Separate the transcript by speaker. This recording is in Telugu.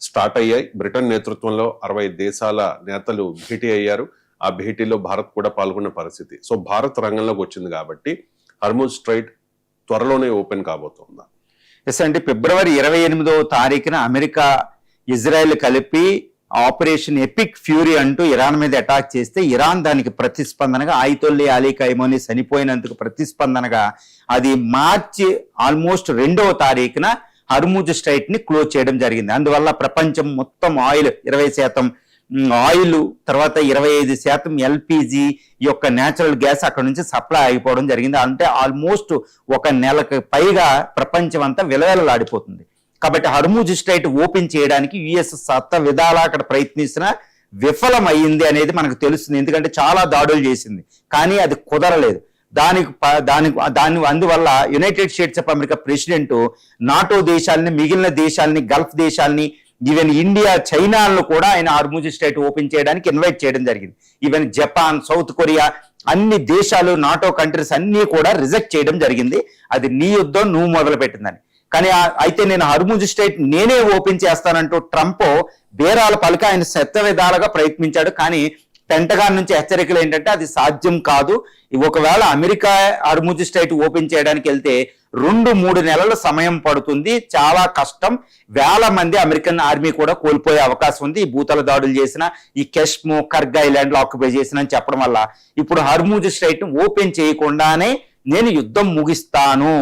Speaker 1: స్టార్ట్ అయ్యాయి. బ్రిటన్ నేతృత్వంలో 60 దేశాల నేతలు భేటీ అయ్యారు. ఆ భేటీలో భారత్ కూడా పాల్గొన్న పరిస్థితి. సో భారత్ రంగంలోకి వచ్చింది కాబట్టి హర్ముజ్ స్ట్రైట్ త్వరలోనే ఓపెన్ కాబోతుందా?
Speaker 2: ఎస్ అండి, ఫిబ్రవరి 28వ తారీఖున అమెరికా ఇజ్రాయెల్ కలిపి ఆపరేషన్ ఎపిక్ ఫ్యూరీ అంటూ ఇరాన్ మీద అటాక్ చేస్తే ఇరాన్ దానికి ప్రతిస్పందనగా ఆయితొల్లి అలీ ఖైమోని చనిపోయినందుకు ప్రతిస్పందనగా అది మార్చి ఆల్మోస్ట్ 2వ తారీఖున హర్ముజ్ స్ట్రైట్ ని క్లోజ్ చేయడం జరిగింది. అందువల్ల ప్రపంచం మొత్తం ఆయిల్ 20% ఆయిల్, తర్వాత 25% ఎల్పిజి యొక్క న్యాచురల్ గ్యాస్ అక్కడ నుంచి సప్లై అయిపోవడం జరిగింది. అంటే ఆల్మోస్ట్ 1 నెలకు పైగా ప్రపంచం అంతా విలవిలలాడిపోతుంది. కాబట్టి హర్ముజ్ స్ట్రైట్ ఓపెన్ చేయడానికి యుఎస్ విధాలా అక్కడ ప్రయత్నిస్తున్నా విఫలమైంది అనేది మనకు తెలుస్తుంది. ఎందుకంటే చాలా దాడులు చేసింది, కానీ అది కుదరలేదు. అందువల్ల United states of America president NATO దేశాలని, మిగిలిన దేశాలని, గల్ఫ్ దేశాలని, ఈవెన్ ఇండియా, చైనాలను కూడా ఆయన హర్ముజ్ స్ట్రైట్ ఓపెన్ చేయడానికి ఇన్వైట్ చేయడం జరిగింది. ఈవెన్ జపాన్, సౌత్ కొరియా, అన్ని దేశాలు, నాటో కంట్రీస్ అన్ని కూడా రిజెక్ట్ చేయడం జరిగింది. అది నీ యుద్ధం, నువ్వు మొదలు పెట్టిందని. కానీ అయితే నేను హర్ముజ్ స్ట్రైట్ నేనే ఓపెన్ చేస్తానంటూ ట్రంప్ బేరాల పలిక ఆయన విధాలుగా ప్రయత్నించాడు. కానీ పెంటగాన్ నుంచి హెచ్చరికలు ఏంటంటే అది సాధ్యం కాదు. ఒకవేళ అమెరికా హర్ముజ్ స్ట్రైట్ ఓపెన్ చేయడానికి వెళ్తే 2-3 నెలల సమయం పడుతుంది, చాలా కష్టం, వేల మంది అమెరికన్ ఆర్మీ కూడా కోల్పోయే అవకాశం ఉంది ఈ భూతల దాడులు చేసిన, ఈ కెష్మో, కర్గ్ ఐలాండ్ ఆక్యుపై చేసిన అని చెప్పడం వల్ల ఇప్పుడు హర్ముజ్ స్ట్రైట్ ఓపెన్ చేయకుండానే నేను యుద్ధం ముగిస్తాను